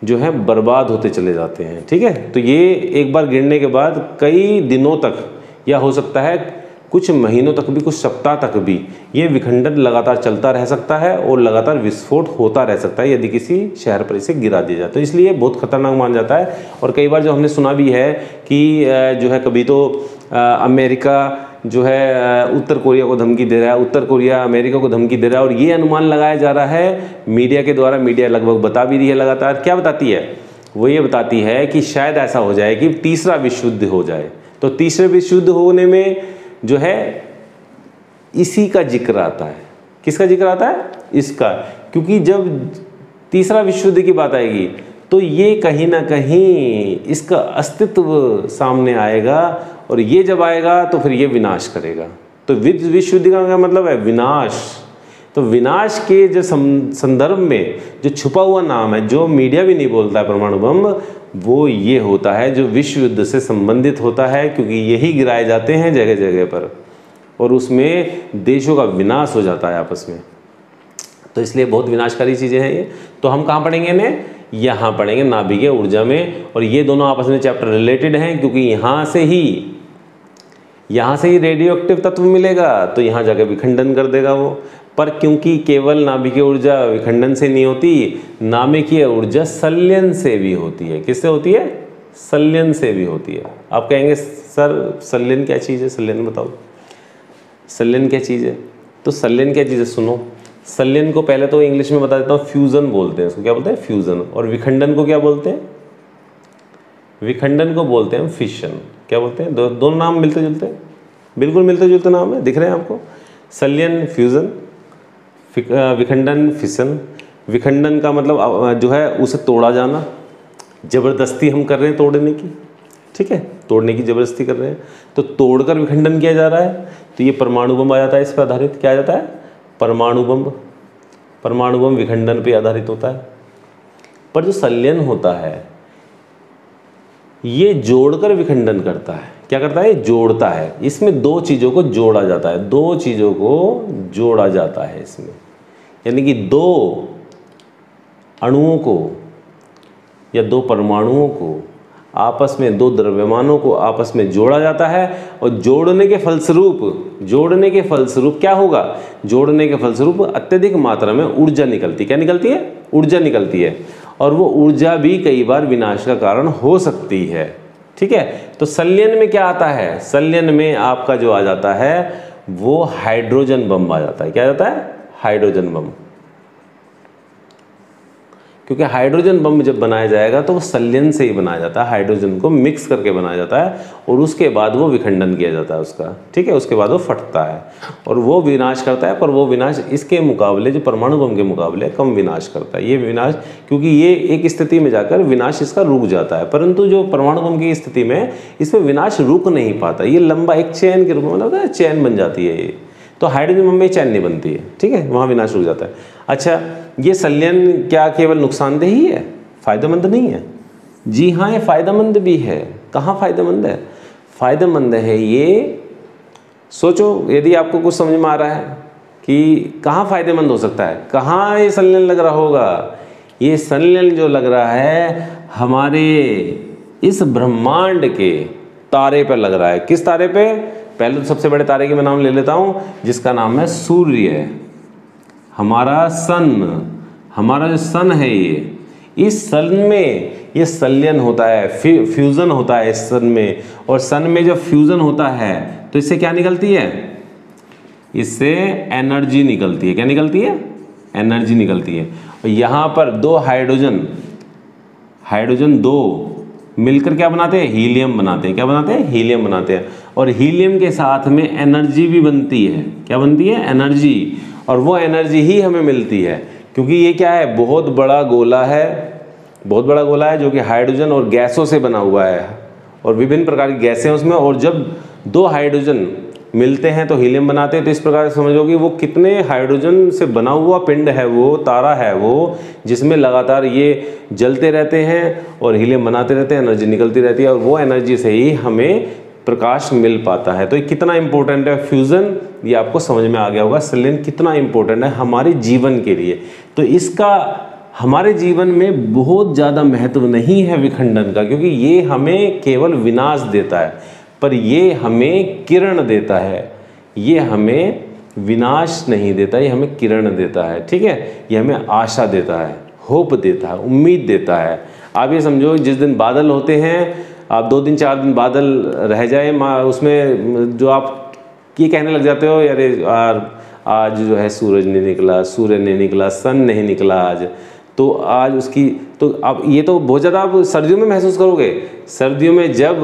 जो है बर्बाद होते चले जाते हैं। ठीक है, तो ये एक बार गिरने के बाद कई दिनों तक, या हो सकता है कुछ महीनों तक भी, कुछ सप्ताह तक भी ये विखंडन लगातार चलता रह सकता है, और लगातार विस्फोट होता रह सकता है यदि किसी शहर पर इसे गिरा दिया जाए। तो इसलिए बहुत खतरनाक मान जाता है। और कई बार जो हमने सुना भी है कि जो है कभी तो अमेरिका जो है उत्तर कोरिया को धमकी दे रहा है, उत्तर कोरिया अमेरिका को धमकी दे रहा है, और ये अनुमान लगाया जा रहा है मीडिया के द्वारा। मीडिया लगभग बता भी रही है लगातार। क्या बताती है? वो ये बताती है कि शायद ऐसा हो जाए कि तीसरा विश्व युद्ध हो जाए। तो तीसरे विश्व युद्ध होने में जो है इसी का जिक्र आता है। किसका जिक्र आता है? इसका। क्योंकि जब तीसरा विश्व युद्ध की बात आएगी तो ये कहीं ना कहीं इसका अस्तित्व सामने आएगा, और ये जब आएगा तो फिर ये विनाश करेगा। तो विश्व युद्ध का क्या मतलब है? विनाश। तो विनाश के जो संदर्भ में जो छुपा हुआ नाम है, जो मीडिया भी नहीं बोलता है परमाणु बम, वो ये होता है जो विश्व युद्ध से संबंधित होता है, क्योंकि यही गिराए जाते हैं जगह जगह पर, और उसमें देशों का विनाश हो जाता है आपस में। तो इसलिए बहुत विनाशकारी चीज़ें हैं ये। तो हम कहाँ पढ़ेंगे इन्हें? यहाँ पढ़ेंगे नाभिकीय ऊर्जा में। और ये दोनों आपस में चैप्टर रिलेटेड हैं, क्योंकि यहाँ से ही रेडियो एक्टिव तत्व मिलेगा, तो यहाँ जाकर विखंडन कर देगा वो। पर क्योंकि केवल नाभिकीय ऊर्जा विखंडन से नहीं होती, नाभिकीय ऊर्जा संलयन से भी होती है। किससे होती है? संलयन से भी होती है। आप कहेंगे सर संलयन क्या चीज़ है? संलयन बताओ, संलयन क्या चीज़ है? तो संलयन क्या चीज़ है? सुनो, संलयन को पहले तो इंग्लिश में बता देता हूँ, फ्यूज़न बोलते हैं उसको। क्या बोलते हैं? फ्यूज़न। और विखंडन को क्या बोलते हैं? विखंडन को बोलते हैं फिशन। क्या बोलते हैं? दोनों नाम मिलते जुलते हैं, बिल्कुल मिलते जुलते नाम है, दिख रहे हैं आपको? संलयन फ्यूज़न, विखंडन फिशन। विखंडन का मतलब जो है उसे तोड़ा जाना, ज़बरदस्ती हम कर रहे हैं तोड़ने की। ठीक है, तोड़ने की ज़बरदस्ती कर रहे हैं, तो तोड़कर विखंडन किया जा रहा है। तो ये परमाणु बम आ जाता है, इस पर आधारित। क्या आ जाता है? परमाणु बम। परमाणु बम विखंडन पे आधारित होता है। पर जो संलयन होता है ये जोड़कर विखंडन करता है। क्या करता है? जोड़ता है। इसमें दो चीज़ों को जोड़ा जाता है, दो चीज़ों को जोड़ा जाता है इसमें, यानी कि दो अणुओं को या दो परमाणुओं को आपस में, दो द्रव्यमानों को आपस में जोड़ा जाता है। और जोड़ने के फलस्वरूप क्या होगा? जोड़ने के फलस्वरूप अत्यधिक मात्रा में ऊर्जा निकलती। क्या निकलती है? ऊर्जा निकलती है। और वो ऊर्जा भी कई बार विनाश का कारण हो सकती है। ठीक है, तो संलयन में क्या आता है? संलयन में आपका जो आ जाता है वो हाइड्रोजन बम आ जाता है। क्या आ जाता है? Hydrogen bomb. क्योंकि हाइड्रोजन बम जब बनाया जाएगा तो वो संलयन से ही बनाया जाता है, हाइड्रोजन को मिक्स करके बनाया जाता है और उसके बाद वो विखंडन किया जाता है उसका। ठीक है, उसके बाद वो फटता है और वो विनाश करता है, पर वो विनाश इसके मुकाबले, जो परमाणु बम के मुकाबले, कम विनाश करता है। ये विनाश, क्योंकि ये एक स्थिति में जाकर विनाश इसका रुक जाता है, परंतु जो परमाणु बम की स्थिति में इसमें विनाश रुक नहीं पाता। ये लंबा एक चैन के रूप में होता है, चैन बन जाती है ये। तो हाइड्रोजन बम में चैन नहीं बनती है। ठीक है, वहाँ विनाश रुक जाता है। अच्छा, ये संलयन क्या केवल नुकसानदेह ही है, फायदेमंद नहीं है? जी हाँ, ये फायदेमंद भी है। कहाँ फायदेमंद है? फायदेमंद है ये, सोचो यदि आपको कुछ समझ में आ रहा है कि कहाँ फायदेमंद हो सकता है, कहाँ ये संलयन लग रहा होगा। ये संलयन जो लग रहा है हमारे इस ब्रह्मांड के तारे पर लग रहा है। किस तारे पे? पहले तो सबसे बड़े तारे के मैं नाम ले लेता हूँ, जिसका नाम है सूर्य। हमारा सन, हमारा जो सन है ये, इस सन में ये संलयन होता है, फ्यूज़न होता है इस सन में। और सन में जब फ्यूज़न होता है तो इससे क्या निकलती है? इससे एनर्जी निकलती है। क्या निकलती है? एनर्जी निकलती है। और यहाँ पर दो हाइड्रोजन दो मिलकर क्या बनाते हैं? हीलियम बनाते हैं। क्या बनाते हैं? हीलियम बनाते हैं। और हीलियम के साथ में एनर्जी भी बनती है। क्या बनती है? एनर्जी। और वो एनर्जी ही हमें मिलती है, क्योंकि ये क्या है? बहुत बड़ा गोला है, बहुत बड़ा गोला है जो कि हाइड्रोजन और गैसों से बना हुआ है और विभिन्न प्रकार की गैसें हैं उसमें। और जब दो हाइड्रोजन मिलते हैं तो हीलियम बनाते हैं। तो इस प्रकार से समझो कि वो कितने हाइड्रोजन से बना हुआ पिंड है, वो तारा है वो, जिसमें लगातार ये जलते रहते हैं और हीलियम बनाते रहते हैं, एनर्जी निकलती रहती है और वो एनर्जी से ही हमें प्रकाश मिल पाता है। तो ये कितना इंपॉर्टेंट है फ्यूज़न, ये आपको समझ में आ गया होगा। संलयन कितना इंपॉर्टेंट है हमारे जीवन के लिए। तो इसका हमारे जीवन में बहुत ज़्यादा महत्व नहीं है विखंडन का, क्योंकि ये हमें केवल विनाश देता है, पर ये हमें किरण देता है। ये हमें विनाश नहीं देता, ये हमें किरण देता है। ठीक है, ये हमें आशा देता है, होप देता है, उम्मीद देता है। आप ये समझो, जिस दिन बादल होते हैं, आप 2 दिन 4 दिन बादल रह जाए, उसमें जो आप ये कहने लग जाते हो, यार आज जो है सूरज नहीं निकला, सूर्य नहीं निकला, सन नहीं निकला आज, तो आज उसकी, तो आप ये तो बहुत ज़्यादा आप सर्दियों में महसूस करोगे। सर्दियों में जब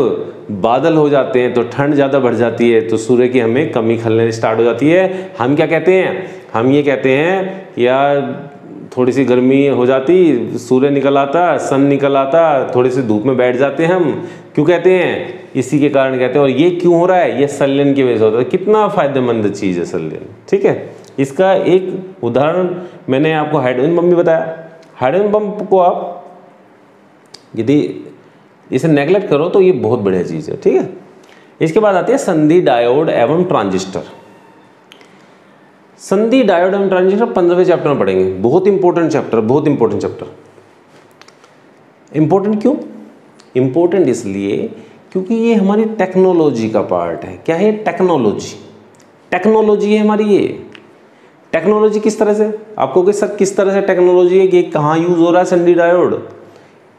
बादल हो जाते हैं तो ठंड ज़्यादा बढ़ जाती है, तो सूर्य की हमें कमी खलने स्टार्ट हो जाती है। हम क्या कहते हैं? हम ये कहते हैं यार थोड़ी सी गर्मी हो जाती, सूर्य निकल आता, सन निकल आता, थोड़ी सी धूप में बैठ जाते हैं हम। क्यों कहते हैं? इसी के कारण कहते हैं। और ये क्यों हो रहा है? ये संलयन की वजह से होता है। कितना फायदेमंद चीज़ है संलयन। ठीक है, इसका एक उदाहरण मैंने आपको हाइड्रोजन बम भी बताया। हाइड्रोजन बम को आप यदि इसे नेगलेक्ट करो तो ये बहुत बढ़िया चीज़ है। ठीक है, इसके बाद आती है संधि, डायोड एवं ट्रांजिस्टर। संधि, डायोड एवं ट्रांजिस्टर 15वें चैप्टर में पढ़ेंगे। बहुत इंपॉर्टेंट चैप्टर, बहुत इंपॉर्टेंट चैप्टर। इंपॉर्टेंट क्यों? इंपॉर्टेंट इसलिए क्योंकि ये हमारी टेक्नोलॉजी का पार्ट है। क्या है? टेक्नोलॉजी। टेक्नोलॉजी है हमारी ये। टेक्नोलॉजी किस तरह से? आपको कि सर किस तरह से टेक्नोलॉजी है, कि कहाँ यूज़ हो रहा है संधि डायोड,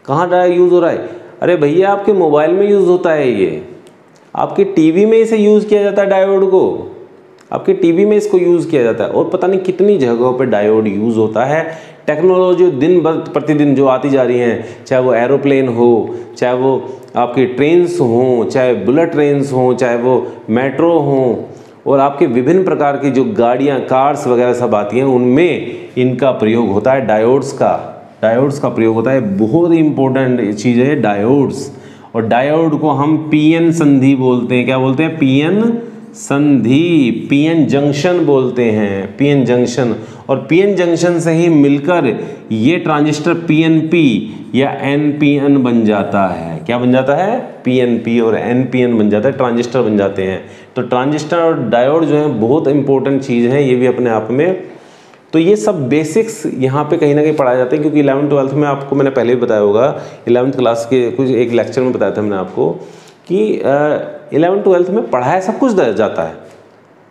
कहाँ यूज़ हो रहा है? अरे भैया, आपके मोबाइल में यूज़ होता है ये, आपके टीवी में इसे यूज़ किया जाता है डायोड को, आपके टीवी में इसको यूज़ किया जाता है। और पता नहीं कितनी जगहों पे डायोड यूज़ होता है। टेक्नोलॉजी दिन बर प्रतिदिन जो आती जा रही हैं, चाहे वो एरोप्लेन हो, चाहे वो आपकी ट्रेन्स हों, चाहे बुलेट ट्रेन्स हों, चाहे वो मेट्रो हों, और आपके विभिन्न प्रकार की जो गाड़ियाँ, कार्स वगैरह सब आती हैं, उनमें इनका प्रयोग होता है, डायोड्स का प्रयोग होता है। बहुत ही इंपॉर्टेंट चीज़ है डायोड्स। और डायोड को हम पीएन संधि बोलते हैं। क्या बोलते हैं? पीएन संधि, पीएन जंक्शन बोलते हैं, पीएन जंक्शन। और पीएन जंक्शन से ही मिलकर ये ट्रांजिस्टर पीएनपी या एनपीएन बन जाता है। क्या बन जाता है? पीएनपी और एनपीएन बन जाता है, ट्रांजिस्टर बन जाते हैं। तो ट्रांजिस्टर और डायोड जो है बहुत इंपॉर्टेंट चीज़ है ये भी अपने आप में। तो ये सब बेसिक्स यहाँ पे कहीं ना कहीं पढ़ाए जाते हैं, क्योंकि 11th-12th में आपको मैंने पहले भी बताया होगा, 11th क्लास के कुछ एक लेक्चर में बताया था मैंने आपको कि 11th-12th में पढ़ाया सब कुछ जाता है,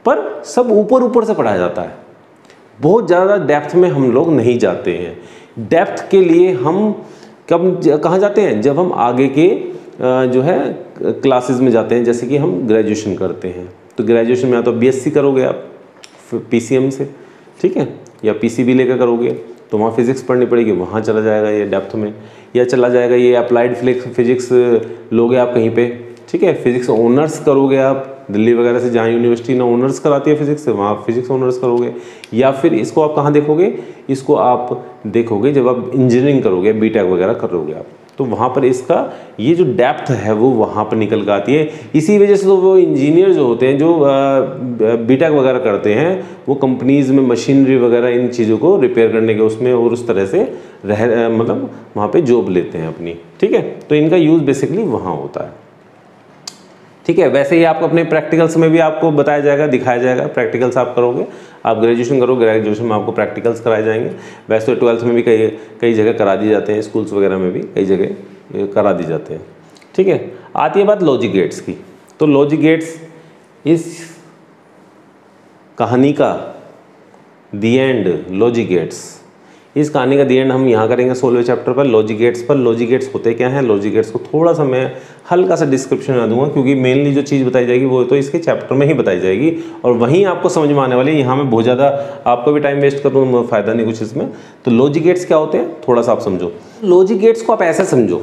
पर सब ऊपर ऊपर से पढ़ाया जाता है, बहुत ज़्यादा डेप्थ में हम लोग नहीं जाते हैं। डेप्थ के लिए हम कहाँ जाते हैं? जब हम आगे के जो है क्लासेस में जाते हैं, जैसे कि हम ग्रेजुएशन करते हैं। तो ग्रेजुएशन में या तो बीएससी करोगे आप पीसीएम से, ठीक है, या पीसीबी लेकर करोगे तो वहाँ फिजिक्स पढ़नी पड़ेगी, वहाँ चला जाएगा ये डेप्थ में, या चला जाएगा ये अप्लाइड फिजिक्स लोगे आप कहीं पे, ठीक है। फिजिक्स ऑनर्स करोगे आप दिल्ली वगैरह से, जहाँ यूनिवर्सिटी ना ऑनर्स कराती है फिजिक्स से, वहाँ फिजिक्स ऑनर्स करोगे। या फिर इसको आप कहाँ देखोगे? इसको आप देखोगे जब आप इंजीनियरिंग करोगे, बीटेक वगैरह करोगे आप, तो वहाँ पर इसका ये जो डेप्थ है वो वहाँ पर निकल कर आती है। इसी वजह से तो वो इंजीनियर जो होते हैं, जो बीटेक वगैरह करते हैं, वो कंपनीज़ में मशीनरी वगैरह इन चीज़ों को रिपेयर करने के उसमें और उस तरह से मतलब वहाँ पे जॉब लेते हैं अपनी, ठीक है। तो इनका यूज़ बेसिकली वहाँ होता है, ठीक है। वैसे ही आपको अपने प्रैक्टिकल्स में भी आपको बताया जाएगा, दिखाया जाएगा। प्रैक्टिकल्स आप करोगे, आप ग्रेजुएशन करोगे, ग्रेजुएशन में आपको प्रैक्टिकल्स कराए जाएंगे। वैसे तो 12th में भी कई जगह करा दी जाते हैं, स्कूल्स वगैरह में भी कई जगह करा दी जाते हैं, ठीक है। आती है बात लॉजिक गेट्स की। तो लॉजिक गेट्स इस कहानी का दी एंड, लॉजिक गेट्स, इस कहानी का दी एंड हम यहाँ करेंगे 16वें चैप्टर पर, लॉजिक गेट्स पर। लॉजिक गेट्स होते क्या हैं? लॉजिक गेट्स को थोड़ा सा मैं हल्का सा डिस्क्रिप्शन में दूंगा, क्योंकि मेनली जो चीज़ बताई जाएगी वो तो इसके चैप्टर में ही बताई जाएगी और वहीं आपको समझ में आने वाली है। यहाँ में बहुत ज़्यादा आपको भी टाइम वेस्ट करूँ, फ़ायदा नहीं कुछ इसमें। तो लॉजिक गेट्स क्या होते हैं थोड़ा सा आप समझो। लॉजिक गेट्स को आप ऐसे समझो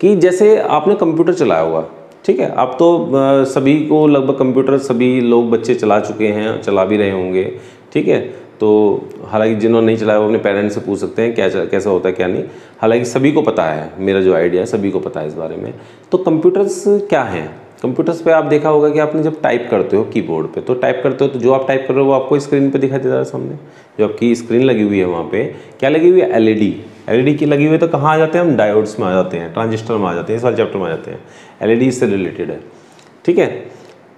कि जैसे आपने कंप्यूटर चलाया होगा, ठीक है। अब तो सभी को लगभग कंप्यूटर सभी लोग बच्चे चला चुके हैं, चला भी रहे होंगे, ठीक है। तो हालांकि जिन्होंने नहीं चलाया वो अपने पेरेंट्स से पूछ सकते हैं कैसा होता है क्या नहीं। हालांकि सभी को पता है, मेरा जो आइडिया है सभी को पता है इस बारे में। तो कंप्यूटर्स क्या हैं? कंप्यूटर्स पे आप देखा होगा कि आपने जब टाइप करते हो कीबोर्ड पे, तो टाइप करते हो तो जो आप टाइप कर रहे हो वो आपको स्क्रीन पे दिखाई देता है सामने। जो आपकी स्क्रीन लगी हुई है वहाँ पे क्या लगी हुई है? एलईडी की लगी हुई है। तो कहाँ आ जाते हैं हम? डायोड्स में आ जाते हैं, ट्रांजिस्टर में आ जाते हैं, इस वाले चैप्टर में आ जाते हैं। एलईडी इससे रिलेटेड है, ठीक है।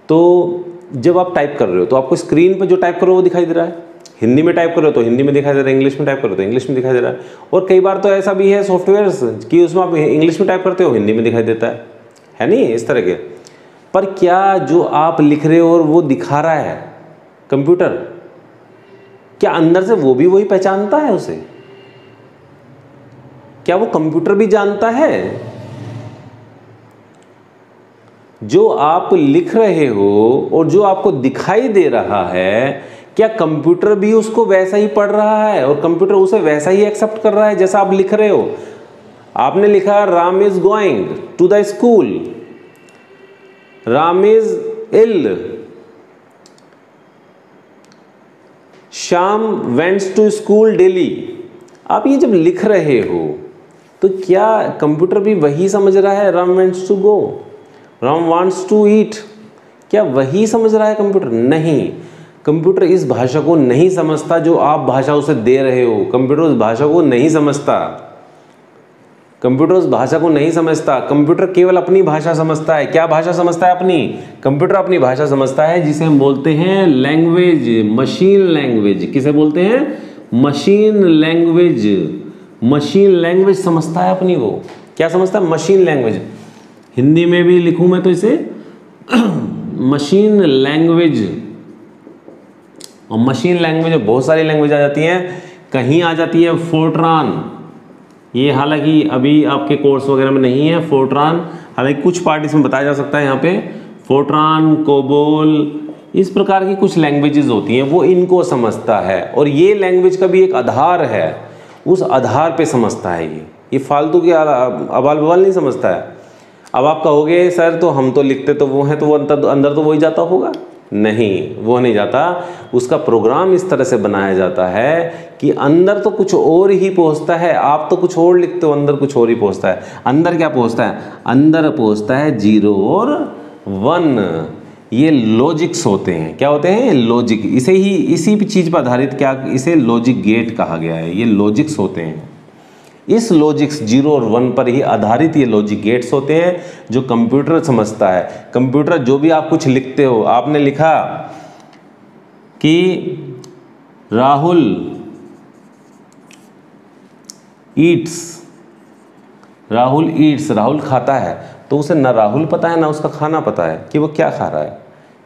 तो जब आप टाइप कर रहे हो तो आपको स्क्रीन पर जो टाइप करो वो दिखाई दे रहा है। हिंदी में टाइप करो तो हिंदी में दिखाई दे रहा है, इंग्लिश में टाइप करो तो इंग्लिश में दिखाई दे रहा है। और कई बार तो ऐसा भी है सॉफ्टवेयर्स कि उसमें आप इंग्लिश में टाइप करते हो हिंदी में दिखाई देता है नहीं, इस तरह के। पर क्या जो आप लिख रहे हो और वो दिखा रहा है कंप्यूटर, क्या अंदर से वो भी वही पहचानता है उसे? क्या वो कंप्यूटर भी जानता है जो आप लिख रहे हो और जो आपको दिखाई दे रहा है? क्या कंप्यूटर भी उसको वैसा ही पढ़ रहा है और कंप्यूटर उसे वैसा ही एक्सेप्ट कर रहा है जैसा आप लिख रहे हो? आपने लिखा Ram is going to the school, Ram is ill, Shyam wents to school daily. आप ये जब लिख रहे हो तो क्या कंप्यूटर भी वही समझ रहा है? Ram wents to go, Ram wants to eat, क्या वही समझ रहा है कंप्यूटर? नहीं, कंप्यूटर इस भाषा को नहीं समझता जो आप भाषा उसे दे रहे हो। कंप्यूटर उस भाषा को नहीं समझता, कंप्यूटर उस भाषा को नहीं समझता। कंप्यूटर केवल अपनी भाषा समझता है। क्या भाषा समझता है अपनी? कंप्यूटर अपनी भाषा समझता है जिसे हम बोलते हैं लैंग्वेज, मशीन लैंग्वेज। किसे बोलते हैं? Machine language. मशीन लैंग्वेज समझता है अपनी। वो क्या समझता है? Machine language. हिंदी में भी लिखूं मैं तो इसे मशीन लैंग्वेज। और मशीन लैंग्वेज में बहुत सारी लैंग्वेज आ जाती हैं। कहीं आ जाती है फोर्ट्रान, ये हालांकि अभी आपके कोर्स वगैरह में नहीं है फोर्ट्रान, हालांकि कुछ पार्ट इसमें बताया जा सकता है यहाँ पे। फोर्ट्रान, कोबोल, इस प्रकार की कुछ लैंग्वेजेस होती हैं, वो इनको समझता है। और ये लैंग्वेज का भी एक आधार है, उस आधार पे समझता है ये फालतू के अबाल बवाल नहीं समझता है। अब आप कहोगे सर तो हम तो लिखते तो वो हैं, तो वो अंदर तो वही जाता होगा। नहीं, वो नहीं जाता। उसका प्रोग्राम इस तरह से बनाया जाता है कि अंदर तो कुछ और ही पहुंचता है। आप तो कुछ और लिखते हो, अंदर कुछ और ही पहुंचता है। अंदर क्या पहुंचता है? अंदर पहुंचता है 0 और 1। ये लॉजिक्स होते हैं। क्या होते हैं? लॉजिक। इसी चीज़ पर आधारित क्या, इसे लॉजिक गेट कहा गया है। ये लॉजिक्स होते हैं। इस लॉजिक्स 0 और 1 पर ही आधारित ये लॉजिक गेट्स होते हैं जो कंप्यूटर समझता है। कंप्यूटर जो भी आप कुछ लिखते हो, आपने लिखा कि राहुल ईट्स, राहुल खाता है, तो उसे ना राहुल पता है ना उसका खाना पता है कि वो क्या खा रहा है।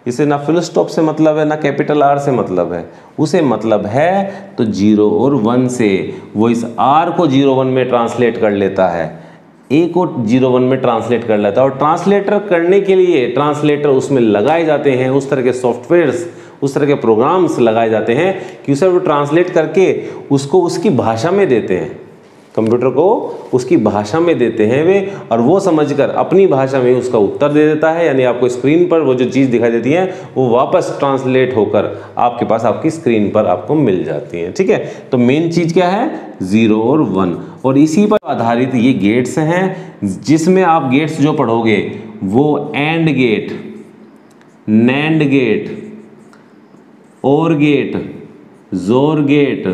इसे ना फुल स्टॉप से मतलब है ना कैपिटल R से मतलब है। उसे मतलब है तो 0 और 1 से वो इस R को 0 1 में ट्रांसलेट कर लेता है, A को 0 1 में ट्रांसलेट कर लेता है। और ट्रांसलेटर करने के लिए ट्रांसलेटर उसमें लगाए जाते हैं, उस तरह के सॉफ्टवेयर्स, उस तरह के प्रोग्राम्स लगाए जाते हैं कि उसे वो ट्रांसलेट करके उसको उसकी भाषा में देते हैं, कंप्यूटर को उसकी भाषा में देते हैं वे, और वो समझकर अपनी भाषा में उसका उत्तर दे देता है। यानी आपको स्क्रीन पर वो जो चीज़ दिखाई देती है वो वापस ट्रांसलेट होकर आपके पास आपकी स्क्रीन पर आपको मिल जाती है। ठीक है, तो मेन चीज़ क्या है? 0 और 1, और इसी पर आधारित ये गेट्स हैं, जिसमें आप गेट्स जो पढ़ोगे वो एंड गेट, नैंड गेट, और गेट, जोर गेट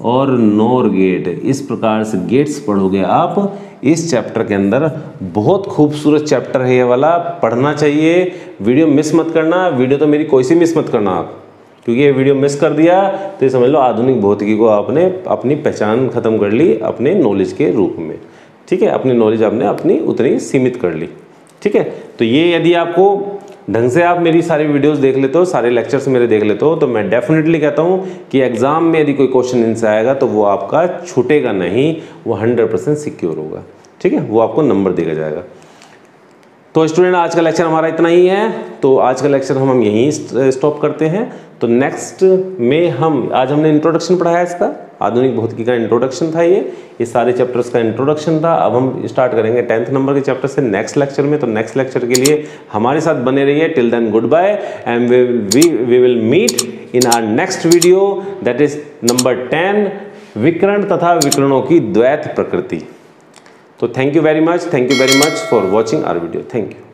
और नोर गेट, इस प्रकार से गेट्स पढ़ोगे आप इस चैप्टर के अंदर। बहुत खूबसूरत चैप्टर है ये वाला, पढ़ना चाहिए। वीडियो मिस मत करना, वीडियो तो मेरी कोई सी मिस मत करना आप, क्योंकि ये वीडियो मिस कर दिया तो ये समझ लो आधुनिक भौतिकी को आपने अपनी पहचान खत्म कर ली अपने नॉलेज के रूप में। ठीक है, अपनी नॉलेज आपने अपनी उतनी सीमित कर ली। ठीक है, तो ये यदि आपको ढंग से आप मेरी सारी वीडियोस देख लेते हो, सारे लेक्चर्स मेरे देख लेते हो, तो मैं डेफिनेटली कहता हूँ कि एग्जाम में यदि कोई क्वेश्चन इनसे आएगा तो वो आपका छूटेगा नहीं, वो 100% सिक्योर होगा। ठीक है, वो आपको नंबर दिया जाएगा। तो स्टूडेंट, आज का लेक्चर हमारा इतना ही है, तो आज का लेक्चर हम यहीं स्टॉप करते हैं। तो नेक्स्ट में आज हमने इंट्रोडक्शन पढ़ाया, इसका आधुनिक भौतिकी का इंट्रोडक्शन था, ये सारे चैप्टर्स का इंट्रोडक्शन था। अब हम स्टार्ट करेंगे 10th नंबर के चैप्टर से नेक्स्ट लेक्चर में। तो नेक्स्ट लेक्चर के लिए हमारे साथ बने रहिए। Till then good bye, and we will meet in our next video, that is number 10, विकर्ण तथा विकर्णों की द्वैत प्रकृति। तो thank you very much for watching our video. Thank you.